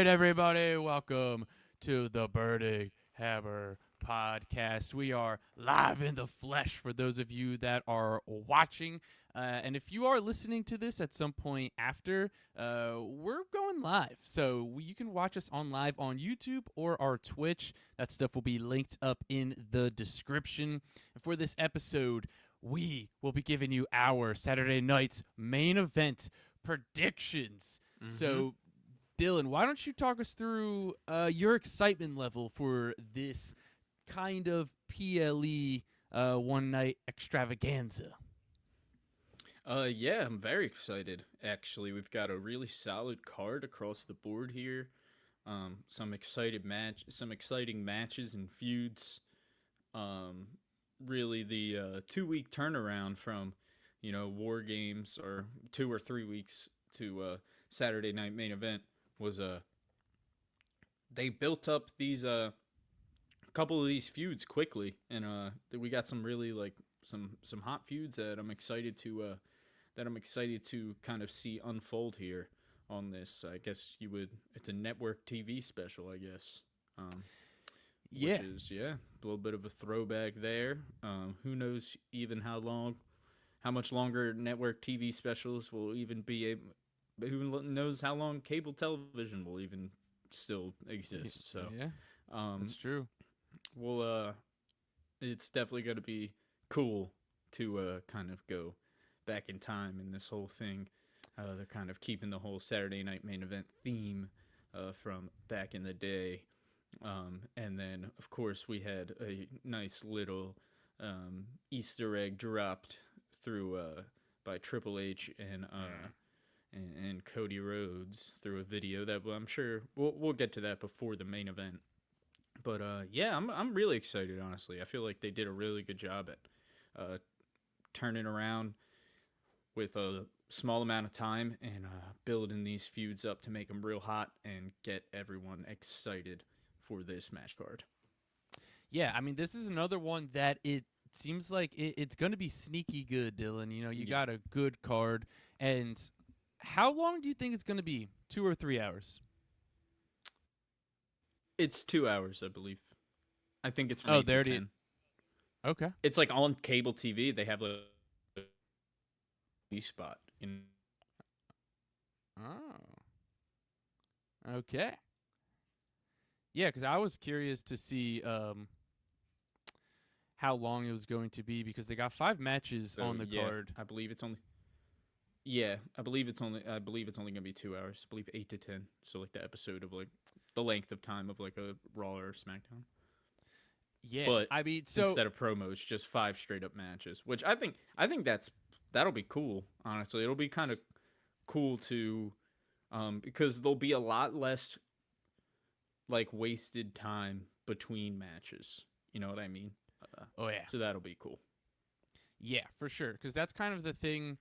right, everybody, welcome to the Birdie Hammer podcast. We are live in the flesh for those of you that are watching. And if you are listening to this at some point after, we're going live. So you can watch us on live on YouTube or our Twitch. That stuff will be linked up in the description. And for this episode, we will be giving you our Saturday night's main event predictions. So Dylan, why don't you talk us through your excitement level for this kind of PLE one night extravaganza? Yeah, I'm very excited. Actually, we've got a really solid card across the board here. Some exciting matches and feuds. Really, the 2 week turnaround from War Games or 2 or 3 weeks to Saturday Night Main Event was they built up these couple of these feuds quickly, and we got some really some hot feuds that I'm excited to kind of see unfold here on this. I guess it's a network TV special, I guess. Yeah. Which is a little bit of a throwback there. Who knows even how much longer network TV specials will even be able. Who knows how long cable television will even still exist? So yeah, that's true. well, it's definitely going to be cool to kind of go back in time in this whole thing. They're kind of keeping the whole Saturday Night Main Event theme from back in the day. And then, of course, we had a nice little Easter egg dropped through by Triple H and Cody Rhodes through a video that I'm sure we'll get to that before the main event. But I'm really excited, honestly. I feel like they did a really good job at turning around with a small amount of time and building these feuds up to make them real hot and get everyone excited for this match card. Yeah, I mean, this is another one that it seems like it's going to be sneaky good, Dylan. You got a good card. And how long do you think it's going to be? 2 or 3 hours? It's 2 hours, I believe. I think it's from 8 to 10. Okay. It's like on cable TV. They have a spot. Oh. Okay. Yeah, because I was curious to see how long it was going to be because they got 5 matches on the card. I believe it's only. Yeah, I believe it's only gonna be 2 hours. I believe 8 to 10. So like the episode of like the length of time of like a Raw or SmackDown. Yeah, but I mean, so instead of promos, just 5 straight up matches, which I think that'll be cool. Honestly, it'll be kind of cool to, because there'll be a lot less like wasted time between matches. You know what I mean? oh yeah, So that'll be cool. Yeah, for sure. Because that's kind of the thing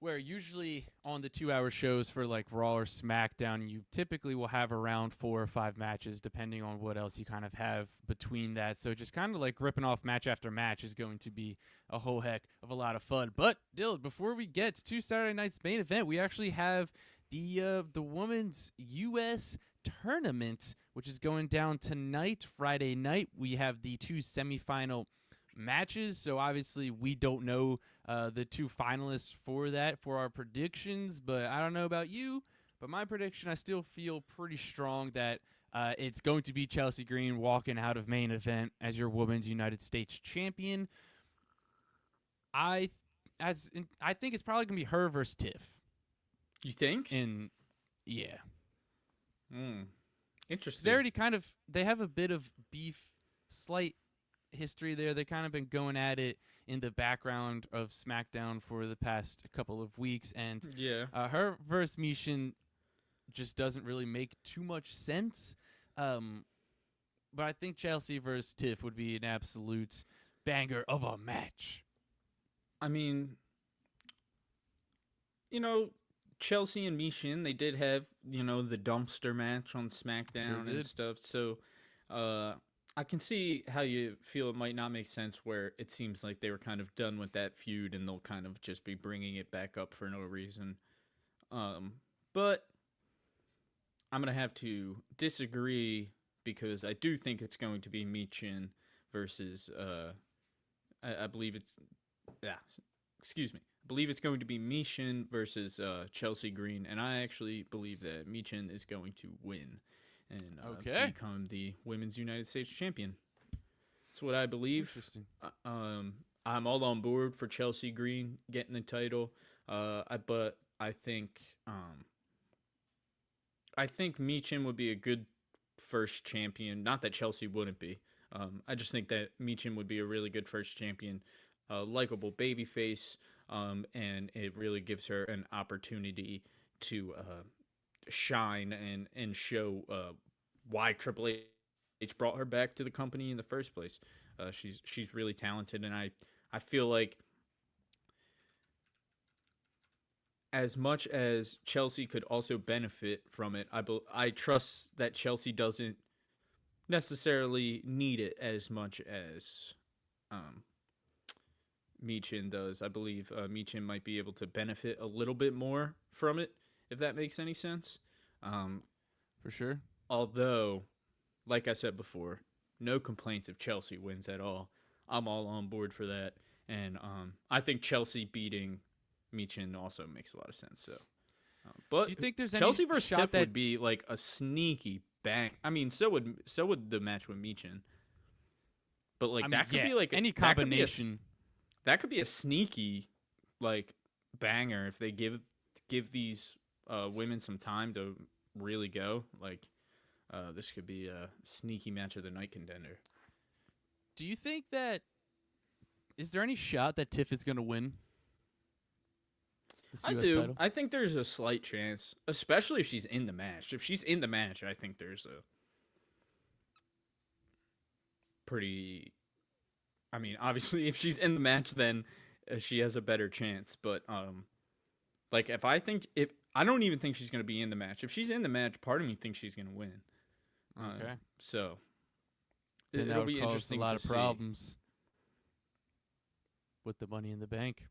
where usually on the 2-hour shows for like Raw or SmackDown, you typically will have around 4 or 5 matches, depending on what else you kind of have between that. So just kind of like ripping off match after match is going to be a whole heck of a lot of fun. But Dylan, before we get to Saturday night's main event, we actually have the women's U.S. tournament, which is going down tonight, Friday night. We have the 2 semifinal matches, so obviously we don't know the 2 finalists for our predictions, but I don't know about you, but my prediction, I still feel pretty strong that it's going to be Chelsea Green walking out of main event as your Women's United States champion. I think it's probably going to be her versus Tiff. You think? Yeah. Interesting. They have a bit of beef, slight history there. They kind of been going at it in the background of SmackDown for the past couple of weeks, and her versus Mishin just doesn't really make too much sense. But I think Chelsea versus Tiff would be an absolute banger of a match. I mean, Chelsea and Mishin, they did have, the dumpster match on SmackDown and stuff. So I can see how you feel it might not make sense where it seems like they were kind of done with that feud and they'll kind of just be bringing it back up for no reason. But I'm gonna have to disagree because I do think it's going to be Michin versus I believe it's yeah, excuse me. I believe it's going to be Michin versus Chelsea Green, and I actually believe that Michin is going to win and Okay. become the Women's United States Champion. That's what I believe. Interesting. I'm all on board for Chelsea Green getting the title. But I think Michin would be a good first champion. Not that Chelsea wouldn't be. I just think that Michin would be a really good first champion, likable babyface, and it really gives her an opportunity to shine and show why Triple H brought her back to the company in the first place. She's really talented, and I feel like as much as Chelsea could also benefit from it, I trust that Chelsea doesn't necessarily need it as much as Michin does. I believe Michin might be able to benefit a little bit more from it, if that makes any sense. For sure. Although, like I said before, no complaints if Chelsea wins at all. I'm all on board for that. And I think Chelsea beating Michin also makes a lot of sense. So, but Do you think there's Chelsea any versus shot Tiff that would be like a sneaky bang. I mean, so would the match with Michin. But like that could be like any combination? That could be a sneaky like banger if they give these women some time to really go. Like this could be a sneaky match of the night contender. Do you think that is there any shot that Tiff is going to win? I do. Title? I think there's a slight chance, especially if she's in the match. If she's in the match, I think there's a pretty. I mean, obviously, if she's in the match, then she has a better chance. But like if I don't even think she's gonna be in the match. If she's in the match, part of me thinks she's gonna win. Okay. So then it'll be interesting. A lot to of problems with the Money in the Bank.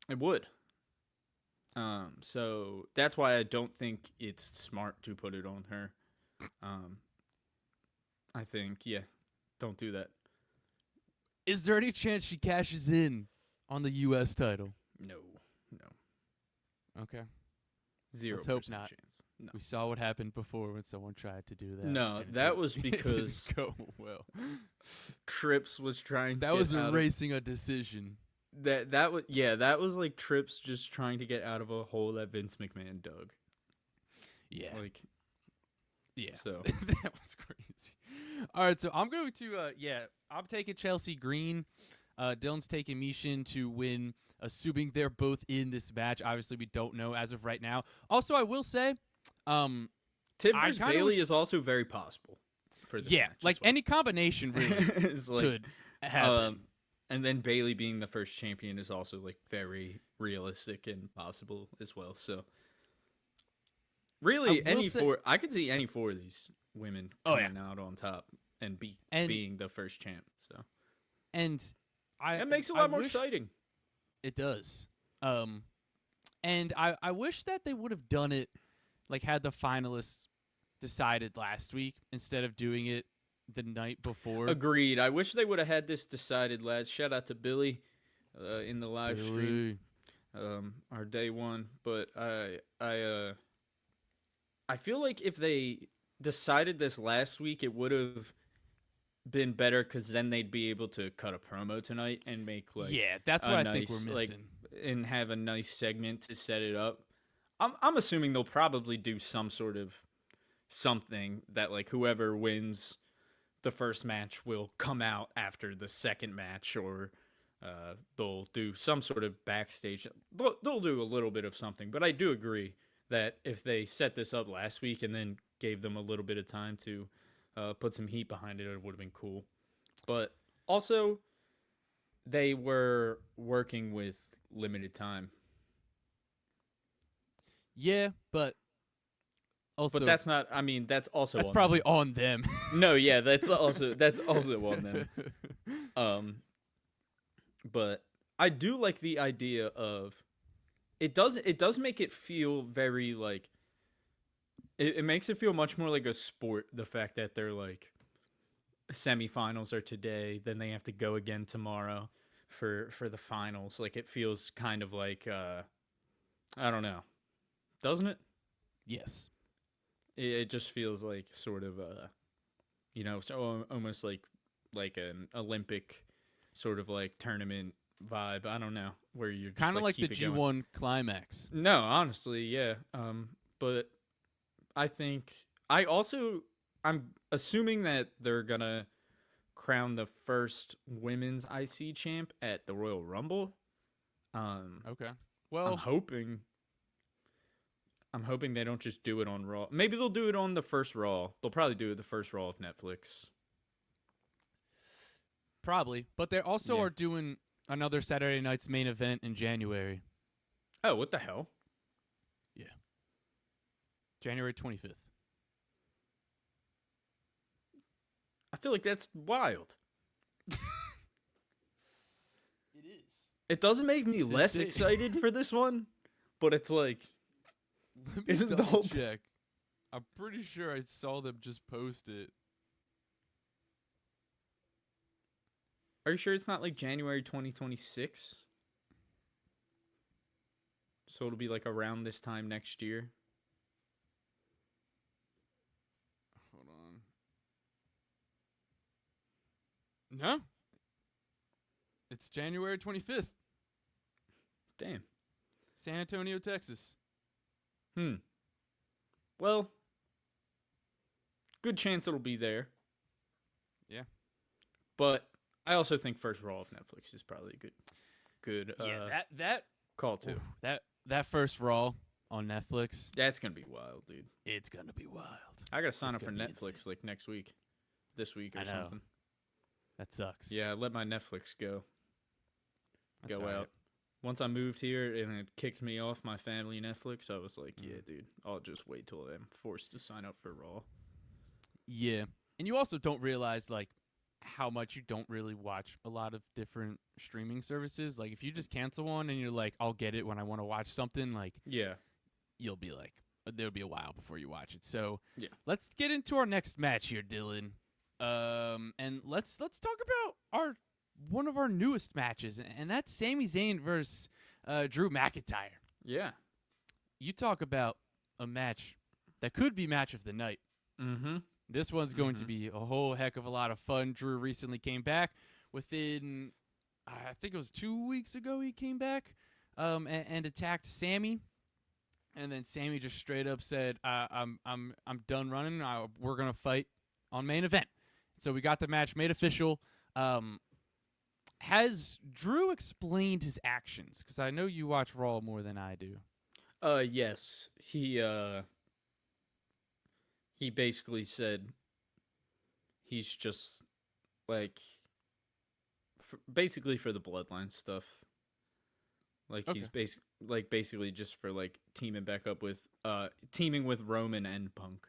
It would. So that's why I don't think it's smart to put it on her. I think, don't do that. Is there any chance she cashes in on the U.S. title? No. Okay. 0% Let's hope not. Chance. No. We saw what happened before when someone tried to do that. No, that was because it didn't go well. Trips was trying. That was erasing a decision. That was like Trips just trying to get out of a hole that Vince McMahon dug. Yeah. So that was crazy. All right, so I'm going to I'm taking Chelsea Green. Dylan's taking Michin to win, assuming they're both in this match. Obviously, we don't know as of right now. Also, I will say, Tiff versus Bailey is also very possible for this match. Like any combination really could happen. And then Bailey being the first champion is also like very realistic and possible as well. So really I could see any four of these women coming out on top and being the first champ. So it makes it a lot more exciting. It does. And I wish that they would have done it like had the finalists decided last week instead of doing it the night before. Agreed. I wish they would have had this decided last. Shout out to Billy in the live stream, our day one. But I feel like if they decided this last week, it would have been better because then they'd be able to cut a promo tonight and make that's what I think we're missing, and have a nice segment to set it up. I'm assuming they'll probably do some sort of something that like whoever wins the first match will come out after the second match, or they'll do some sort of backstage. They'll do a little bit of something, but I do agree that if they set this up last week and then gave them a little bit of time to put some heat behind it, it would have been cool. But also, they were working with limited time. Yeah, but also, but that's not. I mean, that's also that's on probably them. on them. No, yeah, that's also on them. But I do like the idea of it. Does make it feel very like it makes it feel much more like a sport. The fact that they're like semifinals are today, then they have to go again tomorrow for the finals. Like it feels kind of like I don't know, doesn't it? Yes. It just feels like sort of so almost like an Olympic sort of like tournament vibe. I don't know where you're just Kind of like like the keep it going. G1 climax. No, honestly, yeah. But I think I'm assuming that they're gonna crown the first women's IC champ at the Royal Rumble. Okay. I'm Well, hoping I'm hoping they don't just do it on Raw. Maybe they'll do it on the first Raw. They'll probably do it the first Raw of Netflix. probably. But they also Yeah. are doing another Saturday night's main event in January. Oh, what the hell? Yeah. January 25th. I feel like that's wild. It is. It doesn't make me It's less insane. excited for this one, but it's like, Let me Isn't the double whole- check. I'm pretty sure I saw them just post it. are you sure it's not like January 2026? So it'll be like around this time next year. Hold on. No. It's January 25th. Damn. San Antonio, Texas. Well, good chance it'll be there. Yeah. But I also think first Raw of Netflix is probably a good Yeah, that call too. ooh, that first Raw on Netflix, That's gonna be wild, dude. it's gonna be wild. I gotta sign It's up for gonna be Netflix insane. like next week, this week or I know. something. That sucks. Yeah, I let my Netflix go That's go all right. out. Once I moved here and it kicked me off my family Netflix, I was like, yeah, dude, I'll just wait till I'm forced to sign up for Raw. Yeah, and you also don't realize like how much you don't really watch a lot of different streaming services. Like if you just cancel one and you're like, I'll get it when I want to watch something, like Yeah. you'll be like, there'll be a while before you watch it. So Yeah. let's get into our next match here, Dylan. And let's talk about our one of our newest matches, and that's Sami Zayn versus Drew McIntyre. Yeah. You talk about a match that could be match of the night. Mm-hmm. This one's going to be a whole heck of a lot of fun. Drew recently came back within, I think it was 2 weeks ago. He came back, and attacked Sammy, and then Sammy just straight up said, "I'm done running. We're gonna fight on main event." So we got the match made official. Has Drew explained his actions? Because I know you watch Raw more than I do. Yes. He basically said he's just like basically for the bloodline stuff. Like he's basically just for like teaming with Roman and Punk.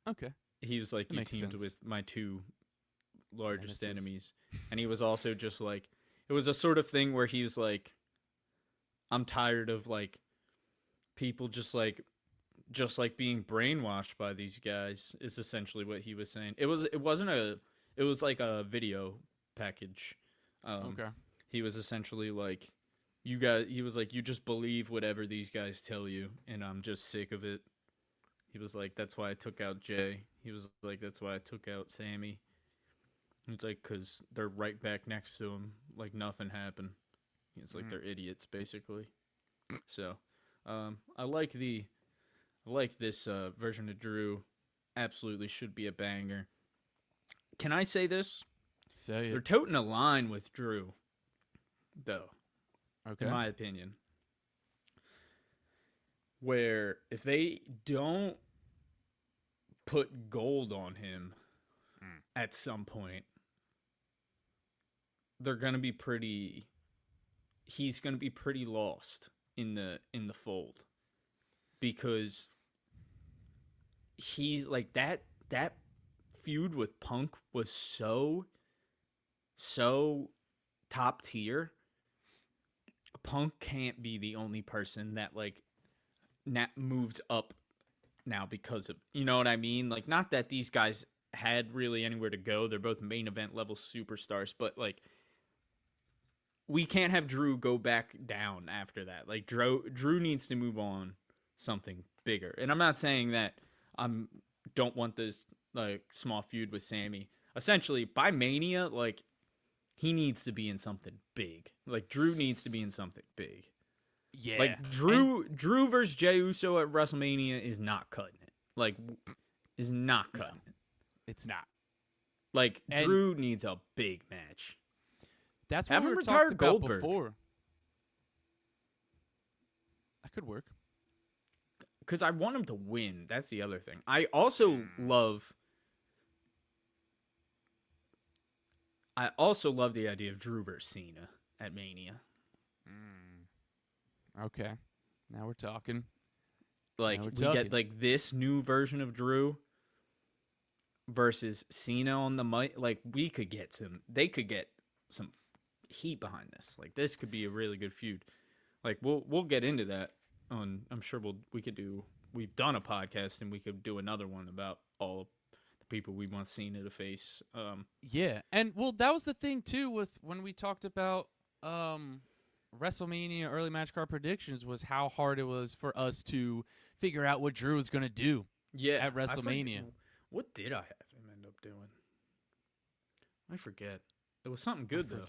Okay. He was like, That you makes teamed sense. with my two largest Nemesis. enemies. And he was also just like, it was a sort of thing where he was like, I'm tired of like people just like being brainwashed by these guys is essentially what he was saying. It was like a video package. Okay. He was essentially like, he was like, you just believe whatever these guys tell you, and I'm just sick of it. He was like, that's why I took out Jay. He was like, that's why I took out Sammy. He's like, because they're right back next to him, like nothing happened. He's like, they're idiots, basically. So, I like this version of Drew. Absolutely should be a banger. Can I say this? Say They're it. toting a line with Drew, though, Okay. in my opinion. Where if they don't put gold on him at some point, he's gonna be pretty lost in the fold, because he's like that feud with Punk was so top tier. Punk can't be the only person that like moves up now because of, you know what I mean? Like, not that these guys had really anywhere to go. They're both main event level superstars, but like, we can't have Drew go back down after that. Like, Drew needs to move on something bigger. And I'm not saying that don't want this like small feud with Sammy. Essentially, by Mania, like, he needs to be in something big. Like, Drew needs to be in something big. Yeah. Like, Drew versus Jey Uso at WrestleMania is not cutting it. Like, is not cutting it. It's not. Like, Drew needs a big match. That's what we were talking about Goldberg before. That could work. Because I want him to win. That's the other thing. I also love the idea of Drew versus Cena at Mania. Okay. Now we're talking. Like, we get like this new version of Drew versus Cena on the mic. Like, they could get some heat behind this. Like, this could be a really good feud. Like, we'll get into that on, I'm sure we've done a podcast and we could do another one about all of the people we want Cena to face. Yeah. And well, that was the thing too with when we talked about WrestleMania early match card predictions, was how hard it was for us to figure out what Drew was going to do at WrestleMania. What did I have him end up doing? I forget. It was something good, though.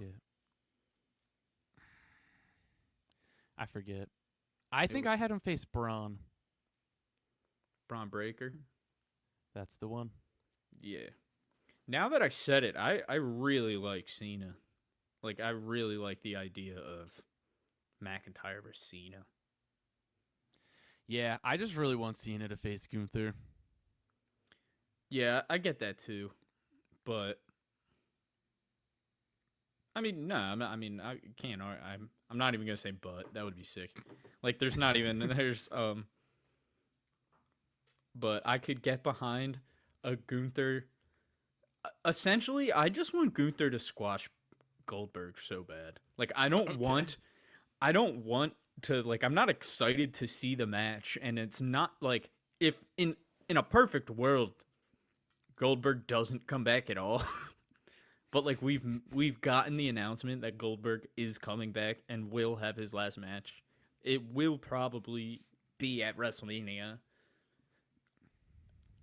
I forget. I think I had him face Braun. Braun Breaker? That's the one. Yeah. Now that I said it, I really like Cena. Like, I really like the idea of McIntyre versus Cena. Yeah, I just really want Cena to face Gunther. Yeah, I get that too. But I mean, no, I can't. I'm not even gonna say but. That would be sick. Like, there's not even But I could get behind a Gunther. Essentially, I just want Gunther to squash Goldberg so bad. Like, I don't want to, like, I'm not excited to see the match, and it's not like, if in a perfect world Goldberg doesn't come back at all. But like, we've gotten the announcement that Goldberg is coming back and will have his last match. It will probably be at WrestleMania.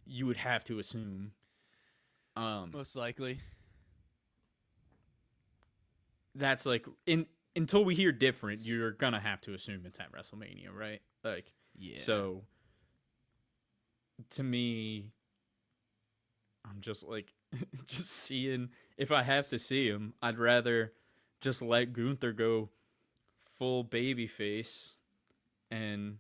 You would have to assume. Most likely. That's like, until we hear different, you're gonna have to assume it's at WrestleMania, right? Like, yeah. So to me, I'm just like, just seeing, if I have to see him, I'd rather just let Gunther go full babyface and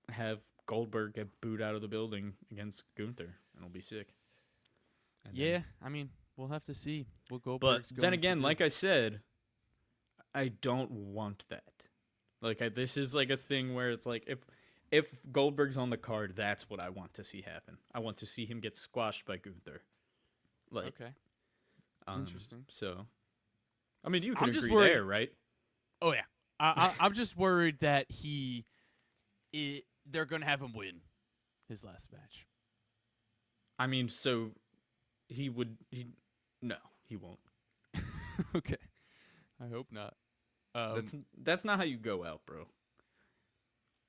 have Goldberg get booed out of the building against Gunther, and it'll be sick. I mean, we'll have to see what Goldberg's going to do. But then again, like I said, I don't want that. Like, this is like a thing where it's like, if Goldberg's on the card, that's what I want to see happen. I want to see him get squashed by Gunther. Like, okay. Interesting. So, I mean, you can I'm just agree worried, there, right? Oh, yeah. I'm just worried that they're going to have him win his last match. I mean, so no, he won't. Okay. I hope not. That's not how you go out, bro.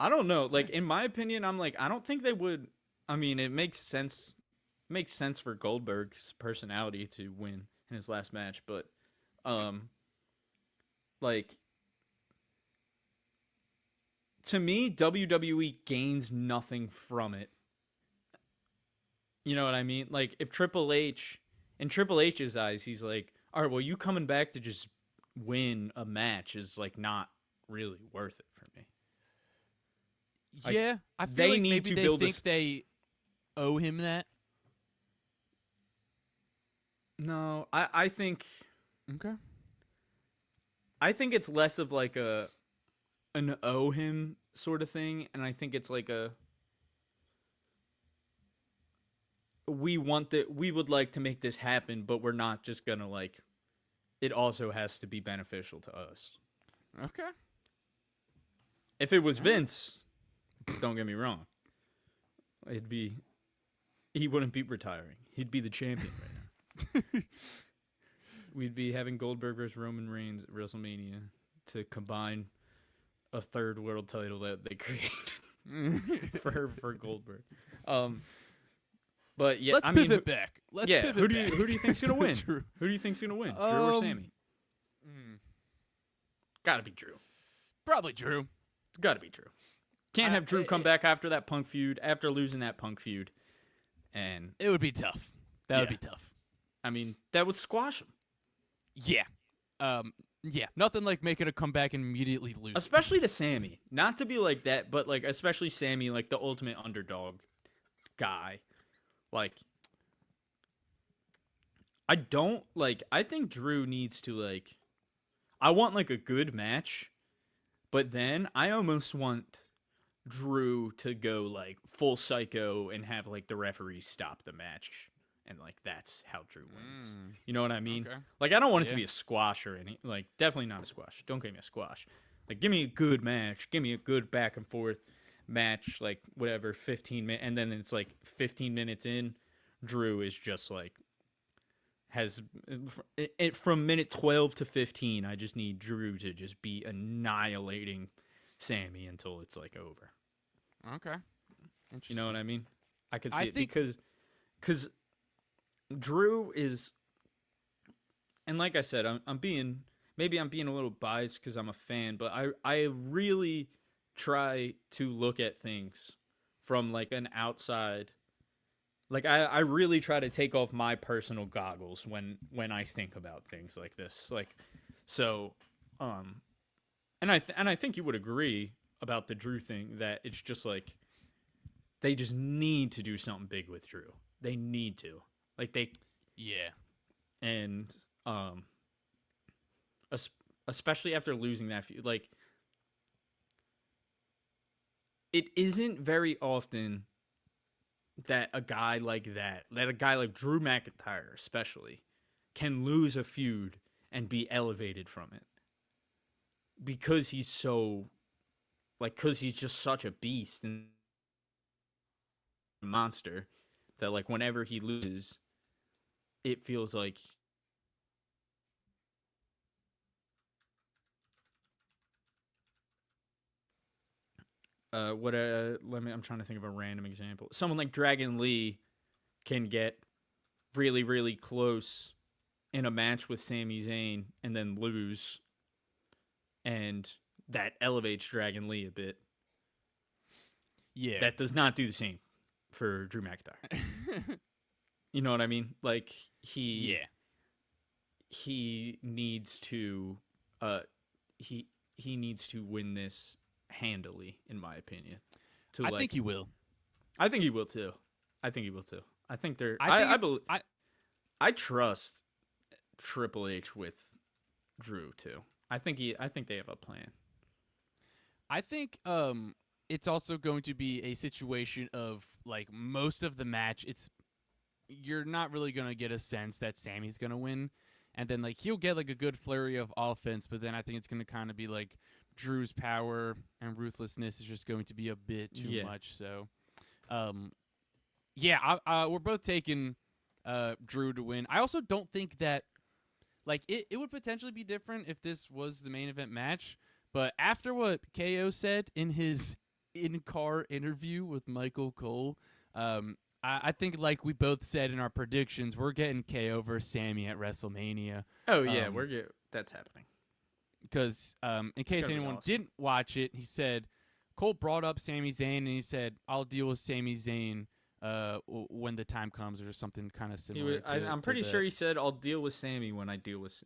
I don't know. Like, in my opinion, I'm like, I don't think they would. I mean, it makes sense. Makes sense for Goldberg's personality to win in his last match, but, like, to me, WWE gains nothing from it. You know what I mean? Like, if Triple H, in Triple H's eyes, he's like, all right, well, you coming back to just win a match is, like, not really worth it for me. Like, yeah, I feel like maybe they think they owe him that. No, I think. Okay. I think it's less of like an owe him sort of thing, and I think it's like we would like to make this happen, but we're not just gonna, like, it also has to be beneficial to us. Okay. If it was Vince, Don't get me wrong. He wouldn't be retiring. He'd be the champion right now. We'd be having Goldberg versus Roman Reigns at WrestleMania to combine a third world title that they created for Goldberg. But yeah, Let's pivot back. Who do you think's gonna win? Who do you think's gonna win? Drew or Sammy? Gotta be Drew. Probably Drew. Gotta be Drew. Can't have Drew come back after that Punk feud, after losing that Punk feud, and it would be tough. That would be tough. I mean, that would squash him. Yeah. Yeah. Nothing like making a comeback and immediately lose. Especially to Sammy. Not to be like that, but like especially Sammy, like the ultimate underdog guy. Like, I think Drew needs to like, I want like a good match, but then I almost want Drew to go like full psycho and have like the referee stop the match. And like that's how Drew wins. You know what I mean? Okay. Like I don't want it to be a squash or any. Like definitely not a squash. Don't give me a squash. Like give me a good match. Give me a good back and forth match. Like whatever, 15 minutes, and then it's like 15 minutes in, Drew is just like has it from minute 12 to 15. I just need Drew to just be annihilating Sammy until it's like over. Okay. You know what I mean? I could see it because Drew is, and like I said, I'm being a little biased because I'm a fan, but I really try to look at things from like an outside, like I really try to take off my personal goggles when I think about things like this, like so, and I think you would agree about the Drew thing that it's just like they just need to do something big with Drew. They need to. Like and especially after losing that feud, like it isn't very often that a guy like Drew McIntyre especially can lose a feud and be elevated from it because he's so because he's just such a beast and monster that like whenever he loses, it feels like I'm trying to think of a random example. Someone like Dragon Lee can get really, really close in a match with Sami Zayn and then lose, and that elevates Dragon Lee a bit. Yeah. That does not do the same for Drew McIntyre. You know what I mean? Like he needs to he needs to win this handily, in my opinion. I think he will. I think he will too. I think they're I trust Triple H with Drew too. I think they have a plan. I think it's also going to be a situation of like most of the match you're not really going to get a sense that Sammy's going to win, and then like he'll get like a good flurry of offense, but then I think it's going to kind of be like Drew's power and ruthlessness is just going to be a bit too much. So we're both taking Drew to win. I also don't think that like it would potentially be different if this was the main event match, but after what KO said in his in-car interview with Michael Cole, I think like we both said in our predictions, we're getting KO versus Sammy at WrestleMania. Oh yeah, that's happening. Because in case anyone didn't watch it, he said Cole brought up Sami Zayn and he said, "I'll deal with Sami Zayn when the time comes," or something kind of similar. I'm pretty sure he said, "I'll deal with Sammy when I deal with."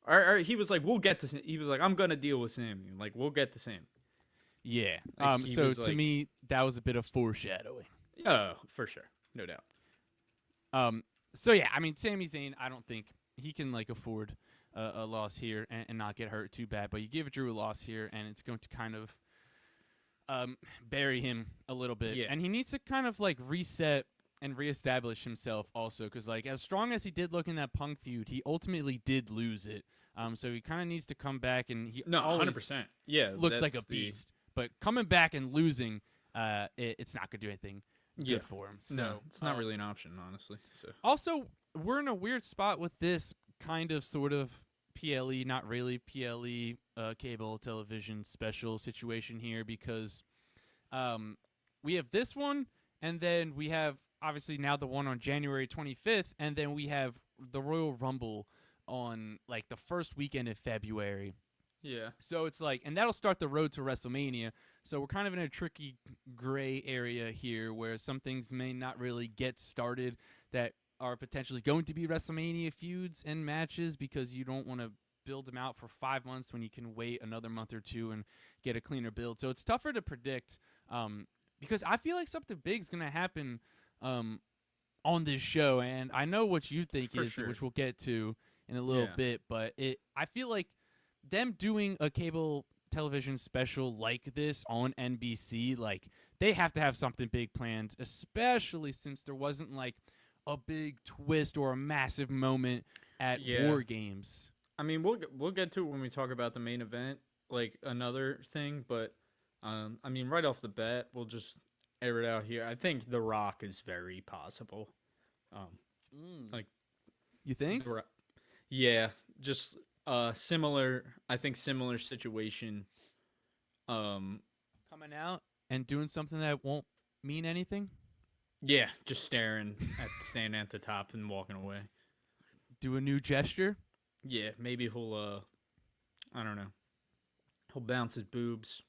Or he was like, "We'll get to." He was like, "I'm gonna deal with Sammy." Like, we'll get to Sammy. Yeah. Like so to me, that was a bit of foreshadowing. Oh, for sure, no doubt. So yeah, I mean, Sami Zayn, I don't think he can like afford a loss here and not get hurt too bad. But you give Drew a loss here, and it's going to kind of bury him a little bit. Yeah. And he needs to kind of like reset and reestablish himself also, because like as strong as he did look in that Punk feud, he ultimately did lose it. So he kind of needs to come back, and he 100%. Yeah, looks like a beast. But coming back and losing, it's not gonna do anything good for him. So no, it's not really an option, honestly. So also, we're in a weird spot with this kind of sort of PLE, not really PLE, cable television special situation here because we have this one, and then we have obviously now the one on January 25th, and then we have the Royal Rumble on like the first weekend of February. yeah, So it's like, and that'll start the road to WrestleMania. So we're kind of in a tricky gray area here where some things may not really get started that are potentially going to be WrestleMania feuds and matches because you don't want to build them out for 5 months when you can wait another month or two and get a cleaner build. So it's tougher to predict because I feel like something big is going to happen on this show. And I know what you think For is, sure. which we'll get to in a little bit, but I feel like them doing a cable television special like this on NBC, like they have to have something big planned, especially since there wasn't like a big twist or a massive moment at War Games. I mean, we'll get to it when we talk about the main event, like another thing. But I mean, right off the bat, we'll just air it out here. I think The Rock is very possible. Like You think? Yeah, just similar. I think similar situation. Coming out and doing something that won't mean anything? Yeah, just standing at the top and walking away. Do a new gesture? Yeah, maybe he'll I don't know. He'll bounce his boobs.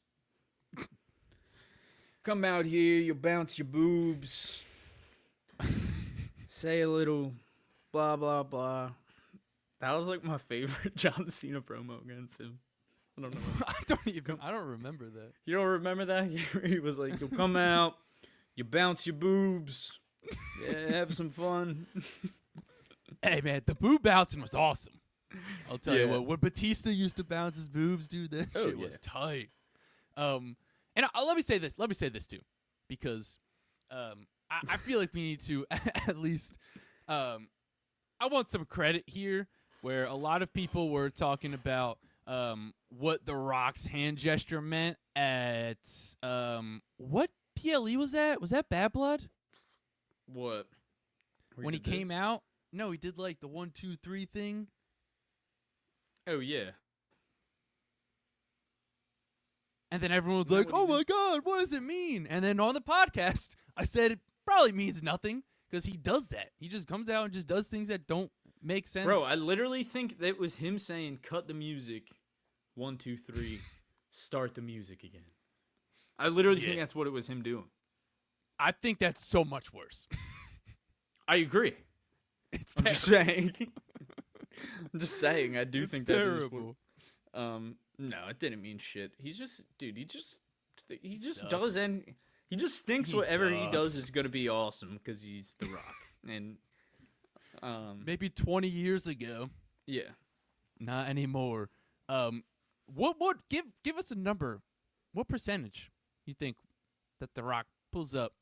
Come out here, you bounce your boobs. Say a little blah blah blah. That was like my favorite John Cena promo against him. I don't know. I don't remember that. You don't remember that? He was like, "You'll come out, you bounce your boobs, yeah, have some fun." Hey man, the boob bouncing was awesome. I'll tell you Yeah. what. When Batista used to bounce his boobs, dude, that shit was tight. And let me say this. Let me say this too, because I feel like we need to at least. I want some credit here, where a lot of people were talking about what The Rock's hand gesture meant at what PLE was that? Was that Bad Blood? What? When he came out? No, he did like the 1, 2, 3 thing. Oh yeah. And then everyone was Isn't like, that what "Oh he my god, what does it mean?" And then on the podcast, I said it probably means nothing because he does that. He just comes out and just does things that don't make sense. Bro, I literally think that was him saying, "Cut the music, 1, 2, 3, start the music again." I literally think that's what it was him doing. I think that's so much worse. I agree. It's I'm just saying. I'm just saying. I do It's think terrible. that is what, no, it didn't mean shit. He's just, dude. He just sucks. does, and he just thinks He whatever he does sucks. is gonna be awesome because he's The Rock. And Maybe 20 years ago, yeah, not anymore. What give us a number? What percentage you think that The Rock pulls up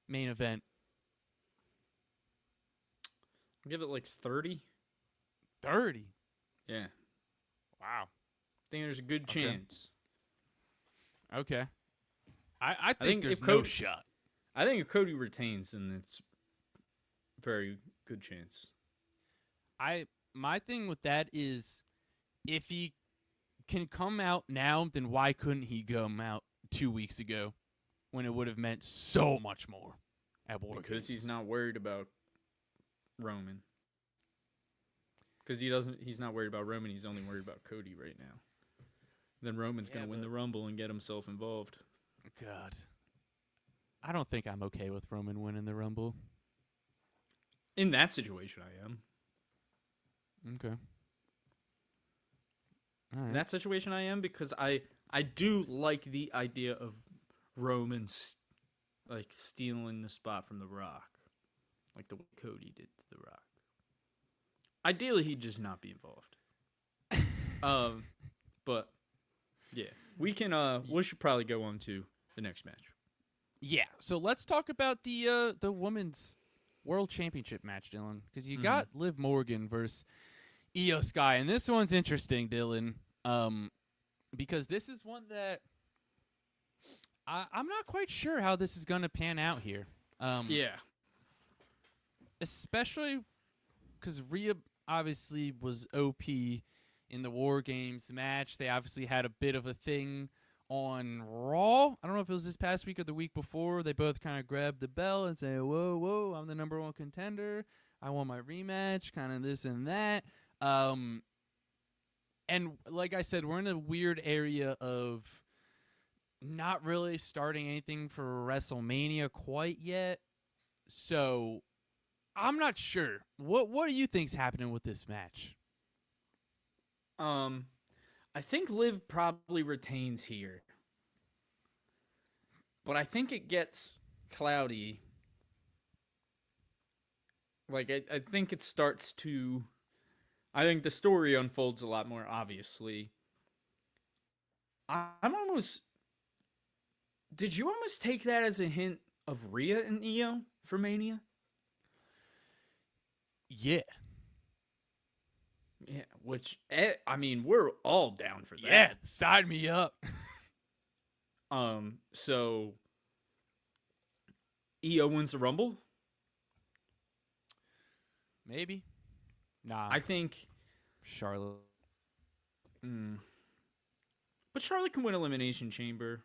main event? I'll give it like 30. 30. Yeah, Wow. I think there's a good Okay. chance. Okay. I think think there's if no Cody- shot. I think if Cody retains, then it's very good chance. My thing with that is if he can come out now, then why couldn't he come out 2 weeks ago when it would have meant so much more at War Because Games? he's not worried about Roman. Because he's not worried about Roman. He's only worried about Cody right now. Then Roman's gonna win the Rumble and get himself involved. God. I don't think I'm okay with Roman winning the Rumble. In that situation, I am. Okay. All In right. that situation, I am because I do like the idea of Roman like stealing the spot from The Rock, like the way Cody did to The Rock. Ideally, he'd just not be involved. But yeah, we should probably go on to the next match. Yeah. So let's talk about the women's world championship match, Dylan, because you got Liv Morgan versus Io Sky, and this one's interesting, Dylan, because this is one that I'm not quite sure how this is going to pan out here. Yeah. Especially because Rhea obviously was OP in the War Games match. They obviously had a bit of a thing on Raw. I don't know if it was this past week or the week before. They both kind of grabbed the bell and say, "Whoa, whoa, I'm the number one contender. I want my rematch." Kind of this and that. Um, and like I said, we're in a weird area of not really starting anything for WrestleMania quite yet. So I'm not sure. What do you think's happening with this match? Um, I think Liv probably retains here, but I think it gets cloudy. Like I think it starts to. I think the story unfolds a lot more obviously. I'm almost. Did you almost take that as a hint of Rhea and Io for Mania? Yeah. Yeah, which I mean, we're all down for that. Yeah, sign me up. So Io wins the Rumble. Maybe. Nah. I think. Charlotte. But Charlotte can win Elimination Chamber,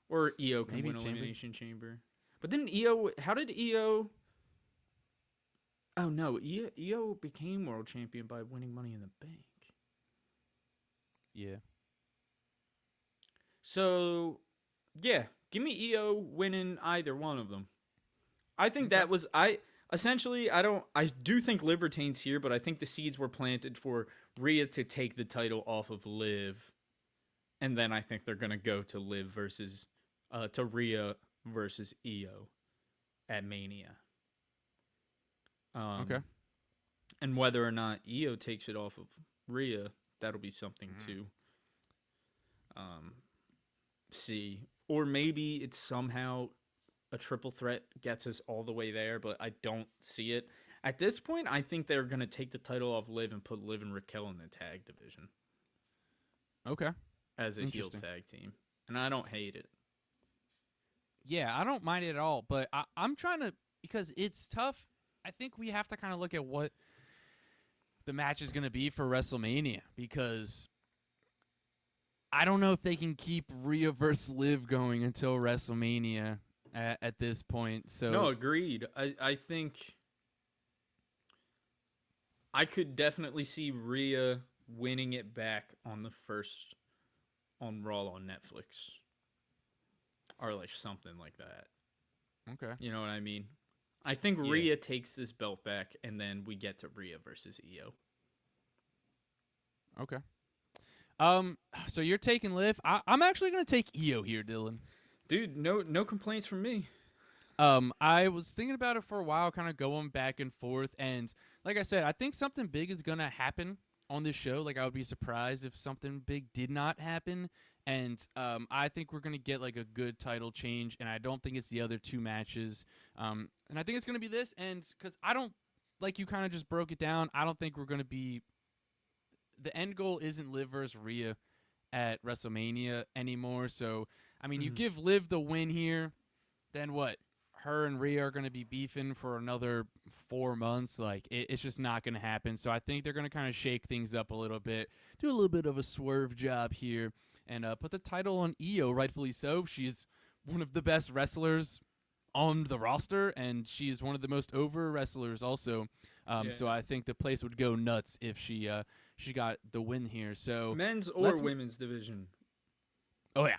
or Io can Maybe win Chamber. Elimination Chamber. But then Io, how did Io? Oh no, Io became world champion by winning Money in the Bank. Yeah. So, yeah, give me Io winning either one of them. I think Okay. that was essentially I do think Liv retains here, but I think the seeds were planted for Rhea to take the title off of Liv, and then I think they're gonna go to Liv versus to Rhea versus Io at Mania. Okay. And whether or not Io takes it off of Rhea, that'll be something to see. Or maybe it's somehow a triple threat gets us all the way there, but I don't see it. At this point, I think they're going to take the title off Liv and put Liv and Raquel in the tag division Okay. as a heel Interesting. tag team. And I don't hate it. Yeah, I don't mind it at all, but I'm trying to, because it's tough. I think we have to kind of look at what the match is going to be for WrestleMania, because I don't know if they can keep Rhea versus Liv going until WrestleMania at this point. So No, agreed. I think I could definitely see Rhea winning it back on the first on Raw on Netflix. Or like something like that. Okay. You know what I mean? I think Yeah. Rhea takes this belt back, and then we get to Rhea versus Io. Okay. So you're taking Liv. I'm actually going to take Io here, Dylan. Dude, no complaints from me. I was thinking about it for a while, kind of going back and forth, and like I said, I think something big is gonna happen on this show. Like I would be surprised if something big did not happen, and I think we're gonna get like a good title change, and I don't think it's the other two matches. And I think it's gonna be this, and because I don't like you kind of just broke it down. I don't think we're gonna be. The end goal isn't Liv versus Rhea at WrestleMania anymore. So I mean, you give Liv the win here, then what? Her and Rhea are going to be beefing for another 4 months. Like it's just not going to happen. So I think they're going to kind of shake things up a little bit, do a little bit of a swerve job here, and put the title on Io, rightfully so. She's one of the best wrestlers on the roster, and she's one of the most over wrestlers also. So I think the place would go nuts if she got the win here. So Men's or women's division. Oh yeah.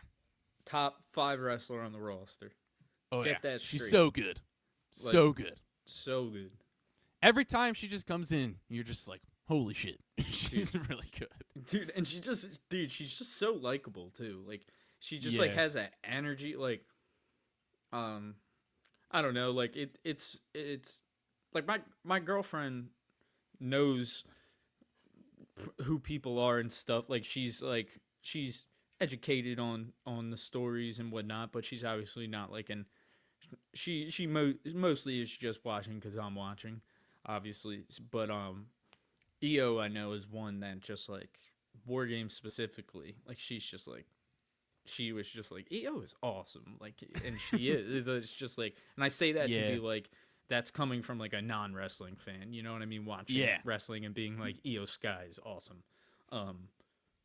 Top 5 wrestler on the roster. Oh Get yeah. that She's straight. so good. Like, So good. So good. Every time she just comes in, you're just like, holy shit. She's really good. Dude, and she's just so likable too. Like she just like has that energy like I don't know, like it's like my girlfriend knows who people are and stuff. Like she's educated on the stories and whatnot, but she's obviously not like an she mostly is just watching because I'm watching, obviously. But Io I know is one that just like war games specifically. Like she's just like she was just like, EO is awesome. Like, and she is. It's just like, and I say that to Yeah. be like, that's coming from like a non-wrestling fan. You know what I mean? Watching Yeah. wrestling and being like, EO Sky is awesome.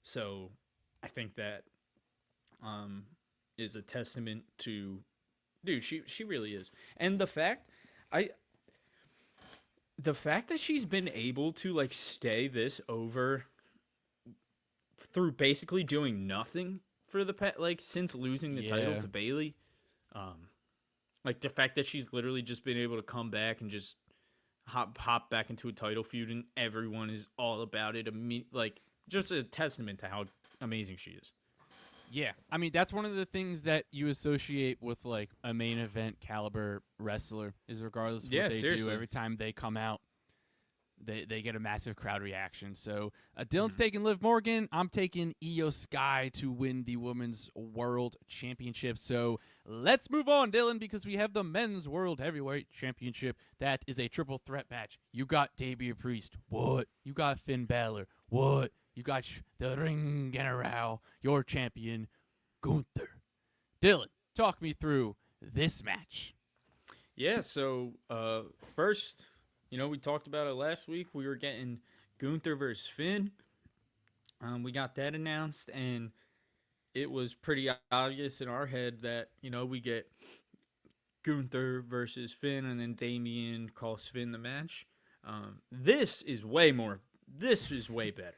So I think that um, is a testament to, dude. She really is, and I the fact that she's been able to like stay this over through basically doing nothing for the like since losing the title Yeah. to Bailey, um, like the fact that she's literally just been able to come back and just hop back into a title feud and everyone is all about it. Like just a testament to how amazing she is. Yeah, I mean that's one of the things that you associate with like a main event caliber wrestler is regardless of what Yeah, they do, seriously. every time they come out, they get a massive crowd reaction. So Dylan's Mhm. taking Liv Morgan. I'm taking Io Sky to win the Women's World Championship. So let's move on, Dylan, because we have the Men's World Heavyweight Championship. That is a triple threat match. You got Damian Priest. What? You got Finn Balor. What? You got the Ring General, your champion, Gunther. Dylan, talk me through this match. Yeah, so first, we talked about it last week. We were getting Gunther versus Finn. We got that announced, and it was pretty obvious in our head that, we get Gunther versus Finn, and then Damien calls Finn the match. This is way better.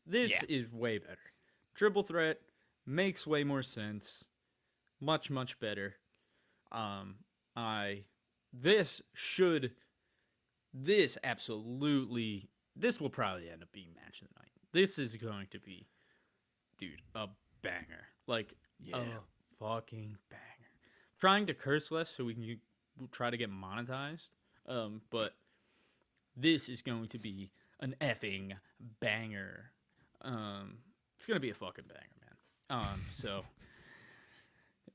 This Yeah. is way better. Triple threat makes way more sense. Much, much better. I this should this absolutely this will probably end up being match of the night. This is going to be, dude, a banger. Like Yeah. a fucking banger. Trying to curse less so we can try to get monetized. But this is going to be an effing banger. It's gonna be a fucking banger, man. So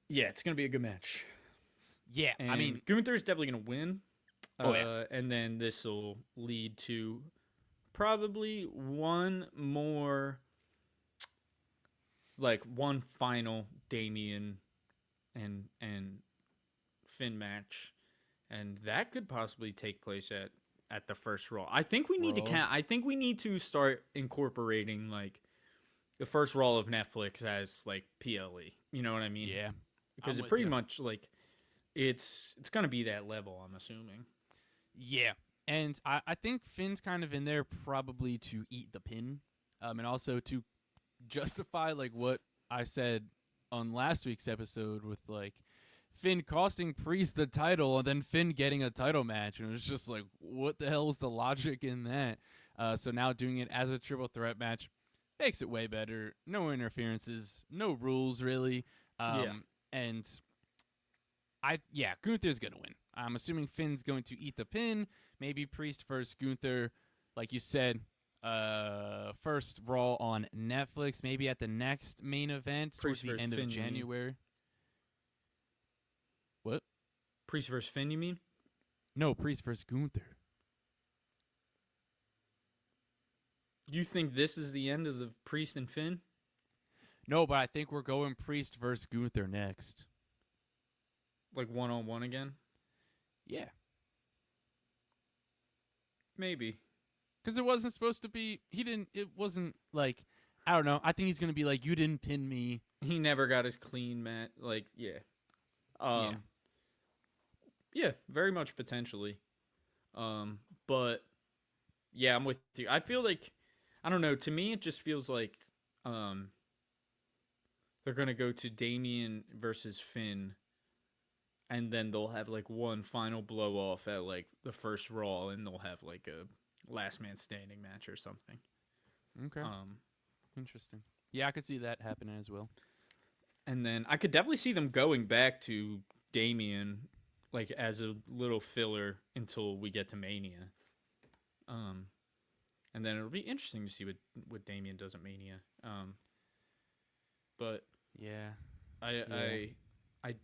yeah, it's gonna be a good match. Yeah, And I mean, Gunther's definitely gonna win. oh yeah. And then this will lead to probably one final Damien and Finn match, and that could possibly take place at the first Raw. I think we need Raw. I think we need to start incorporating like the first Raw of Netflix as like PLE. You know what I mean? Yeah. Because I'm it with pretty ya. much like it's gonna be that level. I'm assuming. Yeah. And I think Finn's kind of in there probably to eat the pin. And also to justify like what I said on last week's episode with like Finn costing Priest the title and then Finn getting a title match. And it was just like, what the hell is the logic in that? So now doing it as a triple threat match makes it way better. No interferences, no rules really. Yeah. And Gunther's gonna win. I'm assuming Finn's going to eat the pin. Maybe Priest versus Gunther, like you said. First Raw on Netflix. Maybe at the next main event towards Priest the versus end of Finn, you mean? January. What? Priest versus Finn, you mean? No, Priest versus Gunther. You think this is the end of the Priest and Finn? No, but I think we're going Priest versus Gunther next. Like 1-on-1 again? Yeah, Maybe. because it wasn't supposed to be. It wasn't like. I don't know. I think he's gonna be like, you didn't pin me. He never got his clean mat. Like, yeah. Yeah. Yeah, very much potentially. But yeah, I'm with you. I feel like I don't know, to me it just feels like they're gonna go to Damien versus Finn, and then they'll have like one final blow off at like the first Raw, and they'll have like a last man standing match or something. Okay. Interesting. Yeah, I could see that happening as well. And then I could definitely see them going back to Damien like as a little filler until we get to Mania. And then it'll be interesting to see what Damien does at Mania. But Yeah. I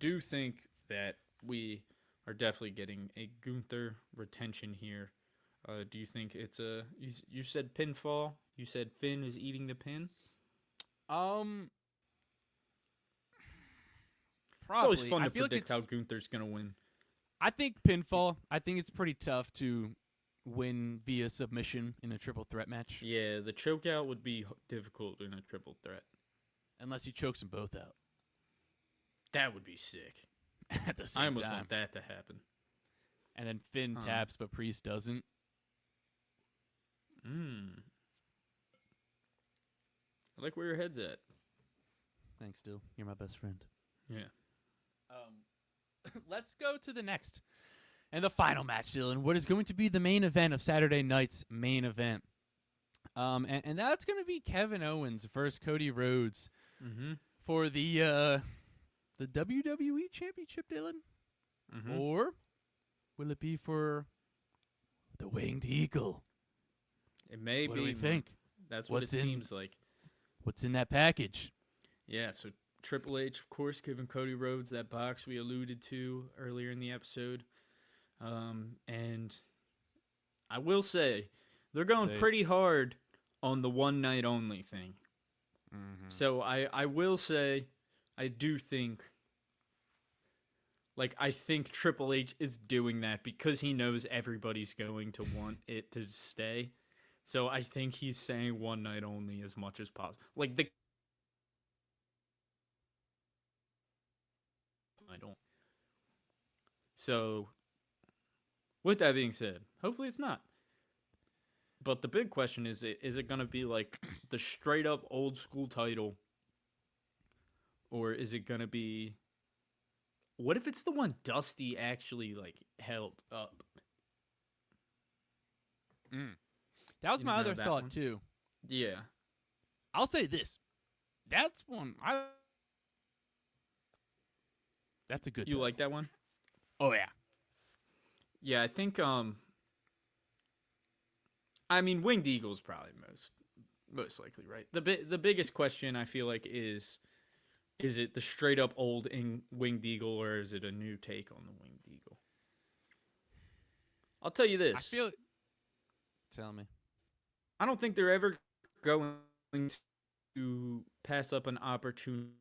do think that we are definitely getting a Gunther retention here. Do you think it's you said pinfall? You said Finn is eating the pin? It's always Probably. fun I to feel like predict how it's. Gunther's gonna win. I think pinfall. I think it's pretty tough to win via submission in a triple threat match, Yeah, the chokeout would be difficult in a triple threat. unless he chokes them both out That would be sick. at the I same almost time. want that to happen. And then Finn taps, but Priest doesn't. I like where your head's at. Thanks, Dill. You're my best friend. Yeah. Let's go to the next and the final match, Dylan. What is going to be the main event of Saturday night's main event? And that's going to be Kevin Owens versus Cody Rhodes for the WWE Championship, Dylan. Or will it be for the Winged Eagle? It may What be. do we think? That's what it seems like. What's in that package? Yeah, so Triple H, of course, giving Cody Rhodes that box we alluded to earlier in the episode. And I will say, they're going pretty hard on the one night only thing. So I will say, I do think, I think Triple H is doing that because he knows everybody's going to want it to stay. So I think he's saying one night only as much as possible. I don't. So, with that being said, hopefully it's not. But the big question is it going to be like the straight up old school title? Or is it going to be... What if it's the one Dusty actually held up? That was my other thought too. Yeah. I'll say this. That's one that's a good You title. like that one? Oh yeah. Yeah, I think I mean Winged Eagle's probably most likely, right? The biggest question I feel like is it the straight up old Winged Eagle or is it a new take on the Winged Eagle? I'll tell you this. Tell me. I don't think they're ever going to pass up an opportunity.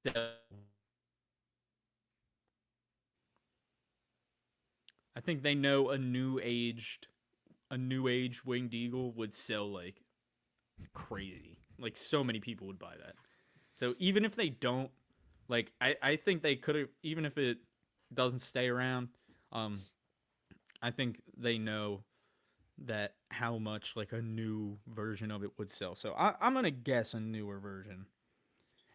I think they know a new age Winged Eagle would sell like crazy. Like so many people would buy that. So even if they don't, I think they could have, even if it doesn't stay around, I think they know that how much a new version of it would sell. So I'm gonna guess a newer version.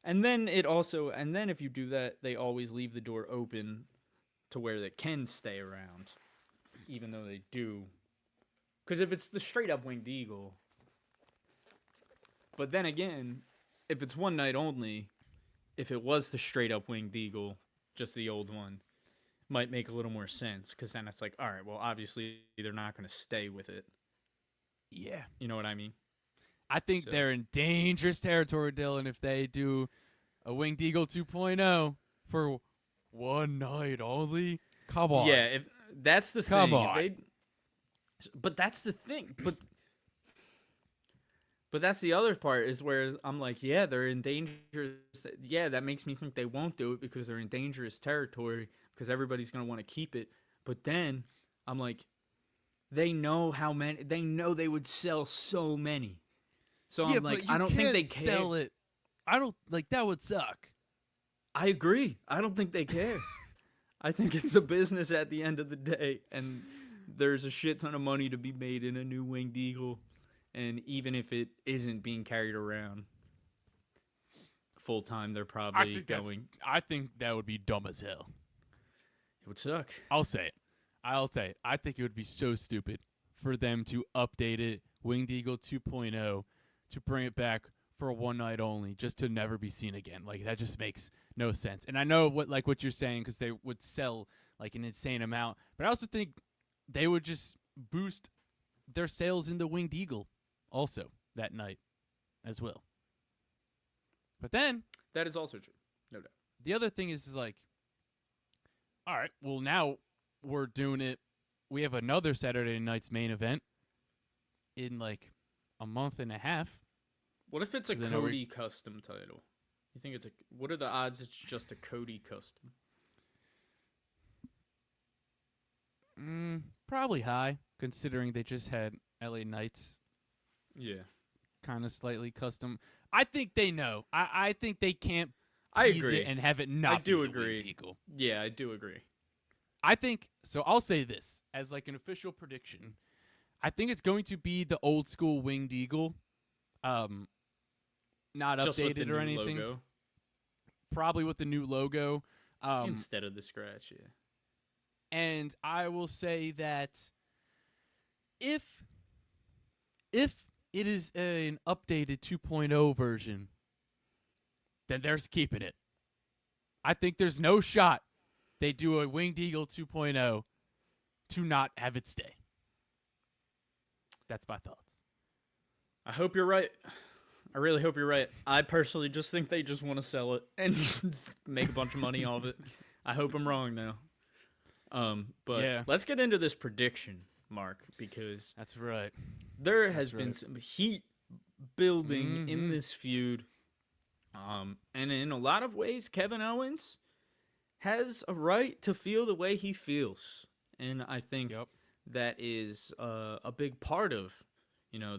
And then if you do that, they always leave the door open to where they can stay around, even though they do. Because if it's the straight up Winged Eagle, but then again, if it's one night only, if it was the straight up Winged Eagle, just the old one, might make a little more sense. Because then it's all right, well, obviously they're not going to stay with it. Yeah. You know what I mean? I think they're in dangerous territory, Dylan, if they do a Winged Eagle 2.0 for one night only. Come on. Yeah, if that's the thing. Come on. But that's the thing. But that's the other part is where I'm like, yeah, they're in dangerous. Yeah, that makes me think they won't do it because they're in dangerous territory because everybody's going to want to keep it. But then I'm like, they know how many. They know they would sell so many. So I'm like, I don't think they care. Sell it. I don't that would suck. I agree. I don't think they care. I think it's a business at the end of the day, and there's a shit ton of money to be made in a new Winged Eagle, and even if it isn't being carried around full time, they're probably going. I think that would be dumb as hell. It would suck. I'll say it. I think it would be so stupid for them to update it, Winged Eagle 2.0, to bring it back for a one night only, just to never be seen again. That just makes no sense. And I know what you're saying because they would sell an insane amount, but I also think they would just boost their sales in the Winged Eagle also that night as well. But then that is also true, no doubt. The other thing is all right, well now we're doing it. We have another Saturday night's main event in a month and a half. What if it's a 'Cause I know Cody custom title? You think what are the odds it's just a Cody custom? Probably high, considering they just had LA Knights Yeah. kind of slightly custom. I think they know. I think they can't I tease agree. it and have it not I do be the Winged agree. Eagle. Yeah, I do agree. I think so. I'll say this as like an official prediction. I think it's going to be the old school Winged Eagle, not Just with the updated or new anything. logo Probably with the new logo. instead of the scratch. Yeah. And I will say that if it is an updated 2.0 version, then they're keeping it. I think there's no shot they do a Winged Eagle 2.0 to not have it stay. That's my thoughts. I hope you're right. I really hope you're right. I personally just think they just want to sell it and just make a bunch of money off it. I hope I'm wrong now. But Yeah. let's get into this prediction, Mark, because That's right. there has been some heat building in Mhm. this feud. And in a lot of ways, Kevin Owens has a right to feel the way he feels. And I think that is a big part of,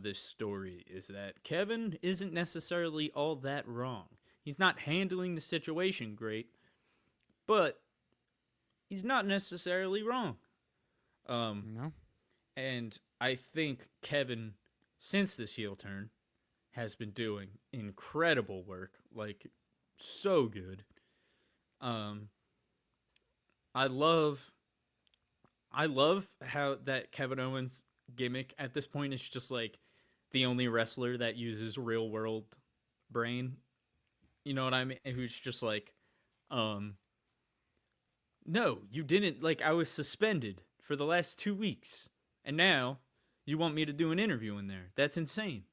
this story is that Kevin isn't necessarily all that wrong. He's not handling the situation great, but he's not necessarily wrong. No. And I think Kevin, since this heel turn, has been doing incredible work, like so good. I love how that Kevin Owens gimmick at this point is just like the only wrestler that uses real world brain. You know what I mean? Who's just like, no, you didn't. Like, I was suspended for the last 2 weeks, and now you want me to do an interview in there. That's insane.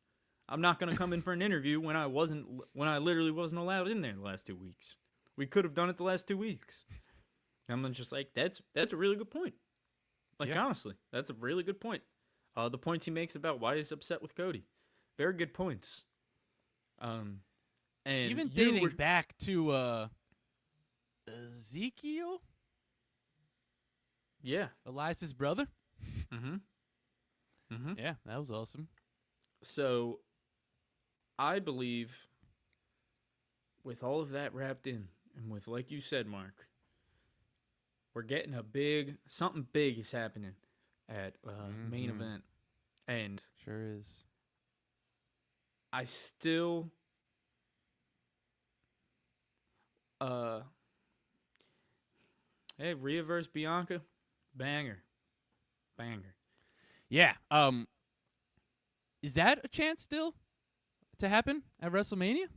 I'm not gonna come in for an interview when I literally wasn't allowed in there the last 2 weeks. We could have done it the last 2 weeks. I'm just like, that's a really good point. Like, honestly, that's a really good point. The points he makes about why he's upset with Cody, very good points. And even dating back to Ezekiel, Elias's brother. Yeah, that was awesome. So, I believe, with all of that wrapped in, and with, like you said, Mark, we're getting something big is happening at main event. And sure is. I still Rhea versus Bianca, banger. Yeah. Is that a chance still to happen at WrestleMania?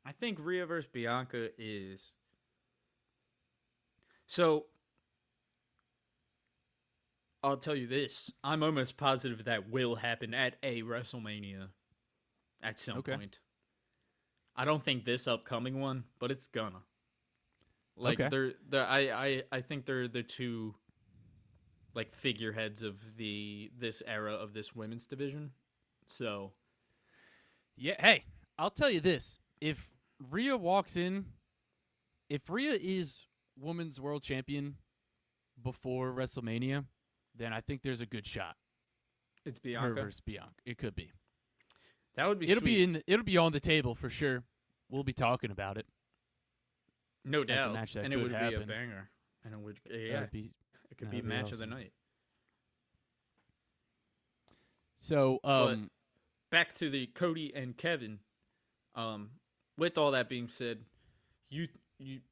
I think Rhea versus Bianca is. So, I'll tell you this. I'm almost positive that will happen at a WrestleMania at some point. I don't think this upcoming one, but it's gonna. Like, I think they're the two, like, figureheads of this era of this women's division. So. Yeah, hey, I'll tell you this. If Rhea is Women's World Champion before WrestleMania, then I think there's a good shot. It's Bianca. Her versus Bianca. It could be. That would be. It'll be on the table for sure. We'll be talking about it. No doubt. And it would happen. be a banger. And it would. Yeah. It could be match of the night. So, but back to the Cody and Kevin. With all that being said,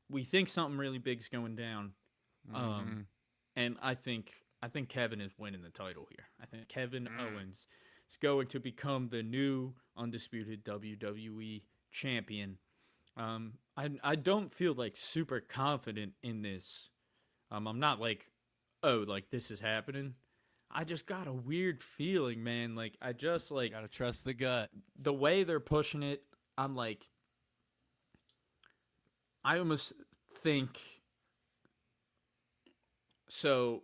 we think something really big's going down. And I think Kevin is winning the title here. I think Kevin Owens is going to become the new undisputed WWE champion. I don't feel like super confident in this. I'm not like, this is happening. I just got a weird feeling, man. Like, I just like gotta trust the gut. The way they're pushing it, I'm like, I almost think. So,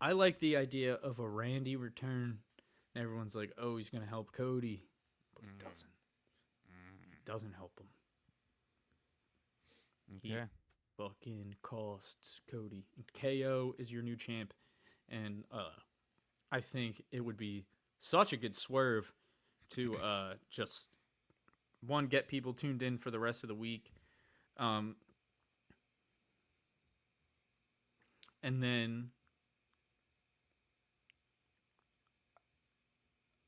I like the idea of a Randy return. And everyone's like, oh, he's going to help Cody. But he Mm. doesn't. He doesn't help him. Okay. He fucking costs Cody. And KO is your new champ. And I think it would be such a good swerve to just, one, get people tuned in for the rest of the week. And then,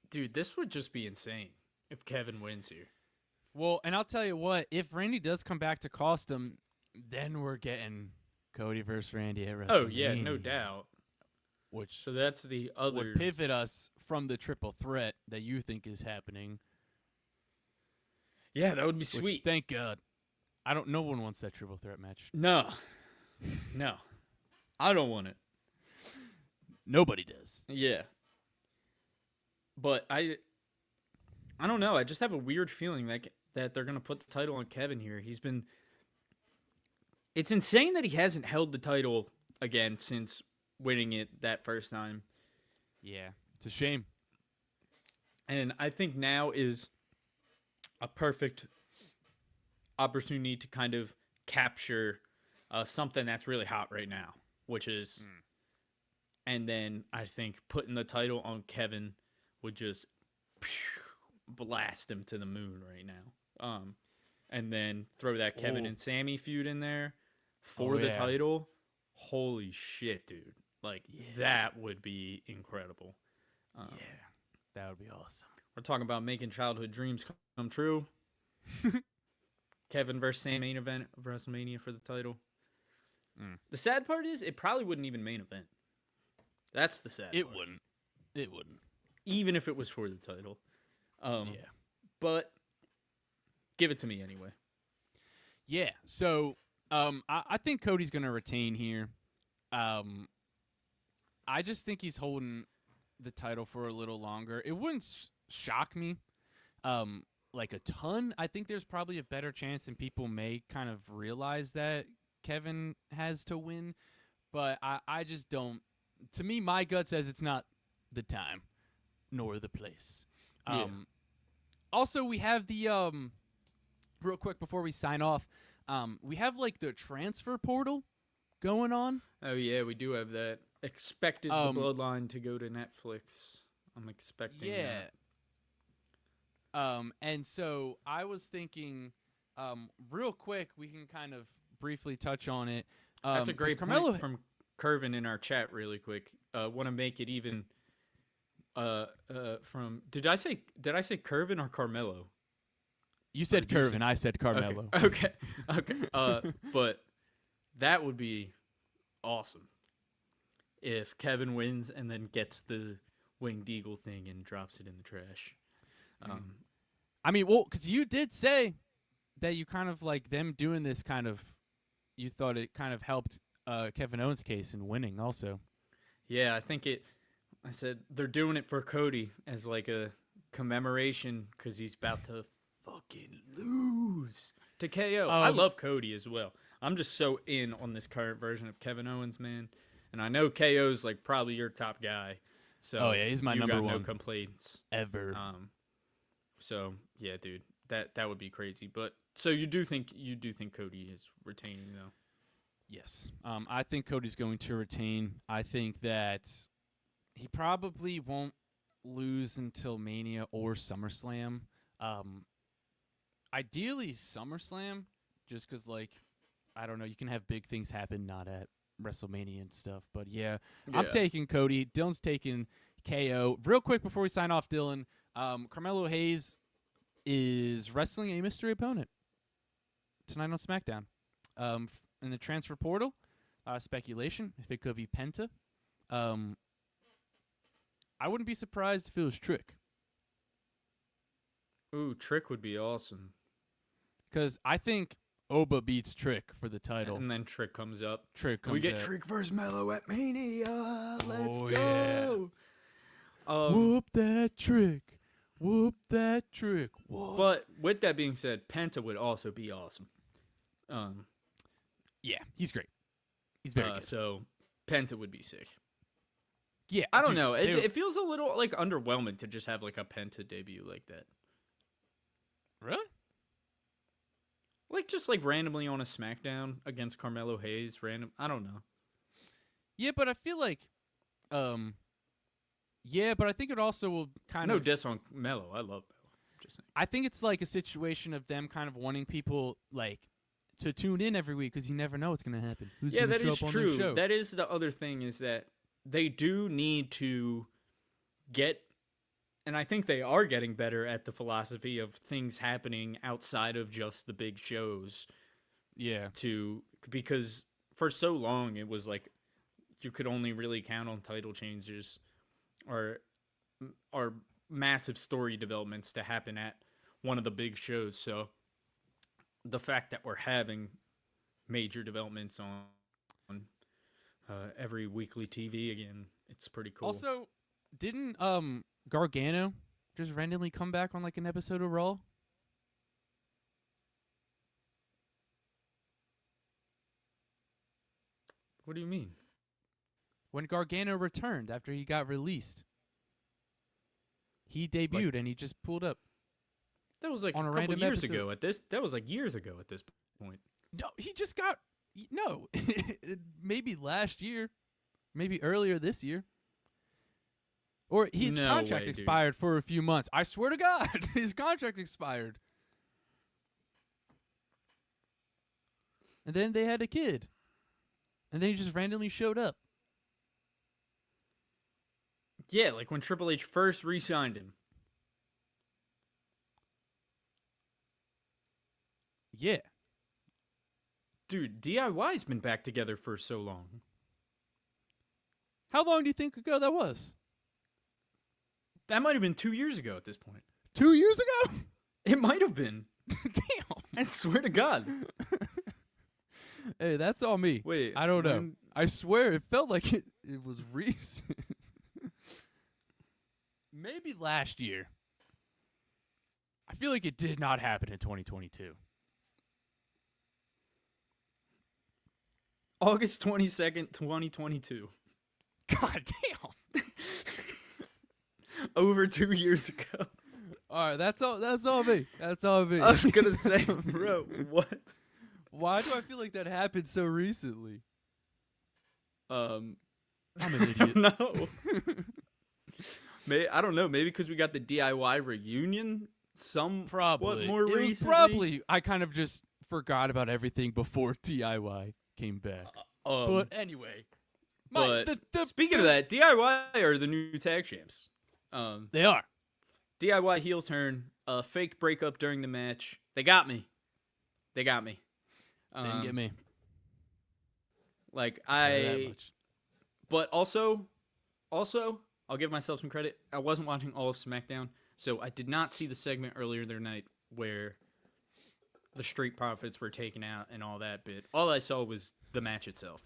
dude, this would just be insane if Kevin wins here. Well, and I'll tell you what, if Randy does come back to cost him, then we're getting Cody versus Randy at WrestleMania. Oh, yeah, no doubt. Which So that's the other. would pivot us from the triple threat that you think is happening. Yeah, that would be Which, sweet. thank God. No one wants that triple threat match. No. I don't want it. Nobody does. Yeah. But I don't know. I just have a weird feeling that they're going to put the title on Kevin here. It's insane that he hasn't held the title again since winning it that first time. Yeah, it's a shame. And I think now is a perfect opportunity to kind of capture something that's really hot right now, which is, and then I think putting the title on Kevin would just blast him to the moon right now. And then throw that Kevin and Sammy feud in there for the title. Holy shit, dude. Like, that would be incredible. Yeah, that would be awesome. We're talking about making childhood dreams come true. Kevin versus Sam main event of WrestleMania for the title. The sad part is it probably wouldn't even main event. That's the sad part. It wouldn't. Even if it was for the title. Yeah. But give it to me anyway. Yeah. So I think Cody's going to retain here. I just think he's holding the title for a little longer. It wouldn't shock me like a ton. I think there's probably a better chance than people may kind of realize that Kevin has to win. But I just don't. To me, my gut says it's not the time nor the place. Also, we have the real quick before we sign off, we have like the transfer portal going on. Oh yeah, we do have that. Expected the Bloodline to go to Netflix. I'm expecting that. And so I was thinking, real quick, we can kind of briefly touch on it. That's a great point from Curvin in our chat. Really quick, want to make it even. From did I say Curvin or Carmelo? You said Curvin. I said Carmelo. Okay. But that would be awesome if Kevin wins and then gets the winged eagle thing and drops it in the trash. I mean, well, because you did say that you kind of like them doing this kind of, you thought it kind of helped Kevin Owens' case in winning also. Yeah, I think I said they're doing it for Cody as like a commemoration because he's about to fucking lose to KO. I love Cody as well. I'm just so in on this current version of Kevin Owens, man. And I know KO's like probably your top guy. So he's my number one. No complaints ever. So yeah, dude, that would be crazy. But so you do think Cody is retaining though? Yes. I think Cody's going to retain. I think that he probably won't lose until Mania or SummerSlam. Ideally SummerSlam, just because, like, I don't know, you can have big things happen not at WrestleMania and stuff. But, yeah, I'm taking Cody. Dylan's taking KO. Real quick before we sign off, Dylan, Carmelo Hayes is wrestling a mystery opponent tonight on SmackDown. In the transfer portal, speculation, if it could be Penta. I wouldn't be surprised if it was Trick. Ooh, Trick would be awesome. Because I think Oba beats Trick for the title. And then Trick comes up. We get Trick versus Mello at Mania. Let's go. Yeah. Whoop that Trick. Whoop that Trick. Whoop. But with that being said, Penta would also be awesome. Yeah, he's great. He's very good. So Penta would be sick. Yeah, I don't dude, know. It, they were- it feels a little like underwhelming to just have like a Penta debut like that. really? Like just like randomly on a SmackDown against Carmelo Hayes, random. I don't know. Yeah, but I feel like, um, yeah, but I think it also will kind No of. diss on Melo. I love Melo. Just saying. I think it's like a situation of them kind of wanting people like to tune in every week because you never know what's gonna happen. Who's Yeah, gonna that show is up on their true. show? That is the other thing is that they do need to get, and I think they are getting better at the philosophy of things happening outside of just the big shows. Yeah, Because for so long it was like you could only really count on title changes or massive story developments to happen at one of the big shows. So the fact that we're having major developments on every weekly TV again, it's pretty cool. Also, didn't Gargano just randomly come back on like an episode of Raw? What do you mean? When Gargano returned after he got released, he debuted and he just pulled up. That was like On a a couple random years episode. ago. That was like years ago at this point. No, he just got no. Maybe last year, maybe earlier this year. Or his No contract way, dude. expired for a few months. I swear to God, his contract expired. And then they had a kid. And then he just randomly showed up. Yeah, like when Triple H first re-signed him. Yeah. Dude, DIY's been back together for so long. How long do you think ago that was? That might have been 2 years ago at this point. 2 years ago? It might have been. Damn. I swear to God. Hey, that's all me. Wait, I don't know. when- I swear it felt like it was recent. Maybe last year. I feel like it did not happen in 2022. August 22nd, 2022. God damn. Over 2 years ago. All right, that's all me. That's all me. I was going to say, bro, what? Why do I feel like that happened so recently? I'm I'm an I idiot. don't know. I don't know. Maybe because we got the DIY reunion. Probably. More it was recently. probably I kind of just forgot about everything before DIY came back. But anyway, speaking of that, DIY are the new tag champs. they are. DIY heel turn, a fake breakup during the match. They got me. They didn't get me. Like I'll tell you that much. but also, I'll give myself some credit. I wasn't watching all of SmackDown, so I did not see the segment earlier that night where the Street Profits were taken out and all that bit. All I saw was the match itself.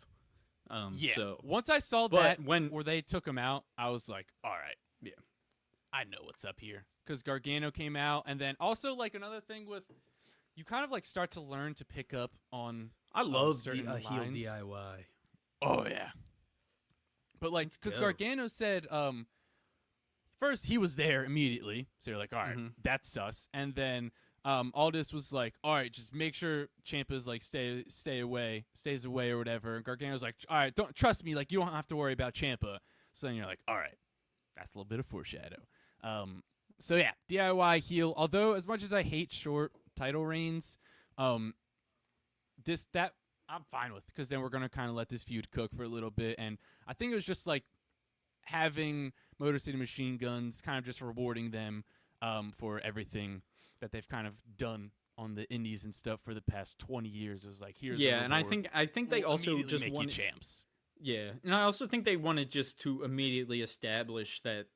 Yeah. So Once I saw but that when- where they took him out, I was like, all right. Yeah. I know what's up here. Because Gargano came out. And then also, like, another thing with, you kind of, like, start to learn to pick up on I love certain a heel lines. DIY. Oh yeah. But like, because go. Gargano said, first he was there immediately, so you're like, all right, Mhm. that's sus. And then Aldis was like, all right, just make sure Ciampa's like stays away or whatever. And Gargano's like, all right, don't trust me, like you don't have to worry about Ciampa. So then you're like, all right, that's a little bit of foreshadow. So yeah, DIY heel. Although as much as I hate short title reigns, that I'm fine with, because then we're gonna kind of let this feud cook for a little bit. And I think it was just like having Motor City Machine Guns, kind of just rewarding them for everything that they've kind of done on the indies and stuff for the past 20 years. It was like, here's a and I reward. think they We'll also immediately just make want you champs. Yeah, and I also think they wanted just to immediately establish that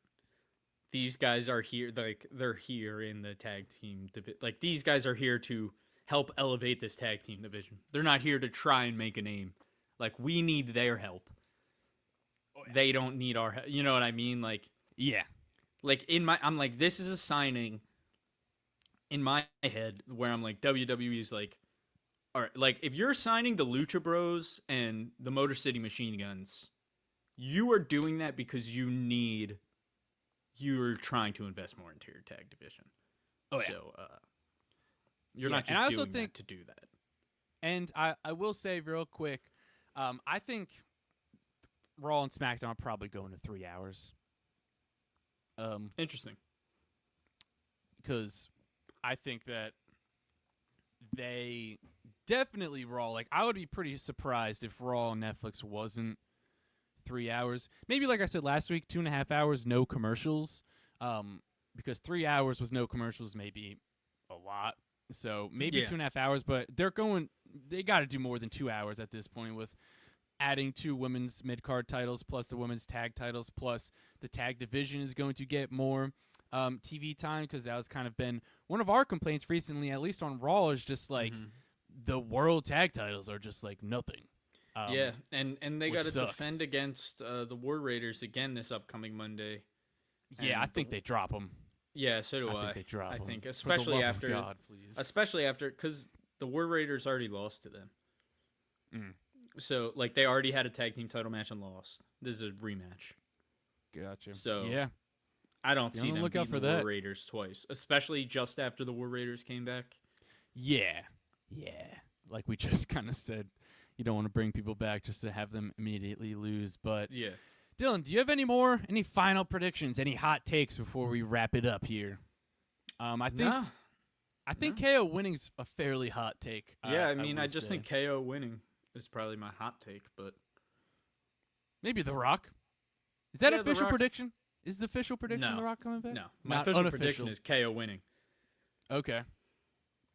these guys are here, like they're here in the tag team division. Like these guys are here to help elevate this tag team division. They're not here to try and make a name. Like we need their help. Oh, yeah. They don't need our help. You know what I mean? Like Yeah. I'm like, this is a signing in my head where I'm like, WWE is like, all right, like if you're signing the Lucha Bros and the Motor City Machine Guns, you are doing that because you're trying to invest more into your tag division. Oh yeah. So you're Yeah, not and I just also doing think, that to do that. and I will say real quick, I think Raw and SmackDown are probably going to 3 hours. Interesting. Because I think that they definitely Raw. Like, I would be pretty surprised if Raw on Netflix wasn't 3 hours. Maybe, like I said last week, 2.5 hours, no commercials. Because 3 hours with no commercials may be a lot. So maybe Yeah. 2.5 hours, but they got to do more than 2 hours at this point with adding 2 women's mid-card titles plus the women's tag titles plus the tag division is going to get more TV time, because that has kind of been one of our complaints recently, at least on Raw, is just like the world tag titles are just like nothing. Yeah, and they got to sucks. defend against the War Raiders again this upcoming Monday. Yeah, I think they drop them. Yeah, so do I. I think they drop them. think, especially after God, please. Especially after, because the War Raiders already lost to them. Mm. So, like, they already had a tag team title match and lost. This is a rematch. Gotcha. So, yeah, I don't see them look out beating for the that. War Raiders twice, especially just after the War Raiders came back. Yeah. Like we just kind of said, you don't want to bring people back just to have them immediately lose. But Yeah. Dylan, do you have any final predictions, any hot takes before we wrap it up here? I think KO winning's a fairly hot take. Yeah, I mean, I just think KO winning is probably my hot take, but maybe The Rock. Is that Yeah, The official Rock. prediction? Is the official prediction No. The Rock coming back? no. My Not official unofficial. prediction is KO winning. Okay.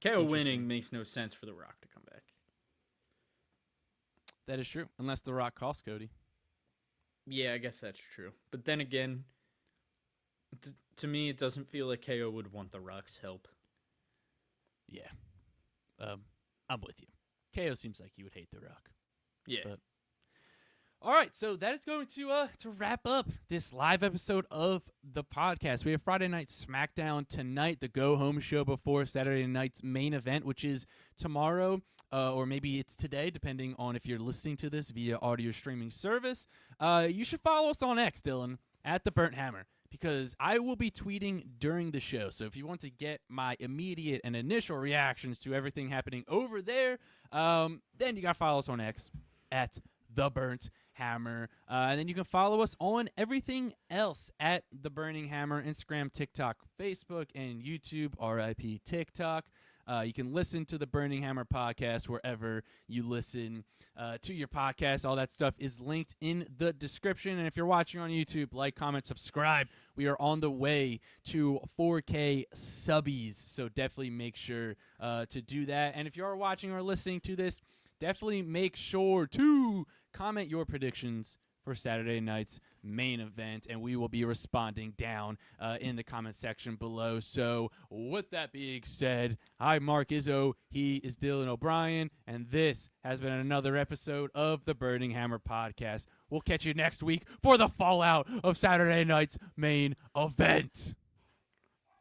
KO Interesting. winning makes no sense for The Rock to come back. That is true, unless The Rock costs Cody. Yeah, I guess that's true. But then again, to me, it doesn't feel like KO would want The Rock's help. Yeah. I'm with you. KO seems like he would hate The Rock. Yeah. But all right, so that is going to wrap up this live episode of the podcast. We have Friday Night SmackDown tonight, the go-home show before Saturday night's main event, which is tomorrow, or maybe it's today, depending on if you're listening to this via audio streaming service. You should follow us on X, Dylan, at The Burnt Hammer, because I will be tweeting during the show. So if you want to get my immediate and initial reactions to everything happening over there, then you got to follow us on X at The Burnt Hammer. And then you can follow us on everything else at The Burning Hammer, Instagram, TikTok, Facebook, and YouTube, RIP TikTok. You can listen to the Burning Hammer podcast wherever you listen to your podcast. All that stuff is linked in the description. And if you're watching on YouTube, like, comment, subscribe. We are on the way to 4K subbies, so definitely make sure to do that. And if you are watching or listening to this, definitely make sure to comment your predictions for Saturday night's main event, and we will be responding down in the comment section below. So with that being said, I'm Mark Izzo, he is Dylan O'Brien, and this has been another episode of the Burning Hammer podcast. We'll catch you next week for the fallout of Saturday night's main event.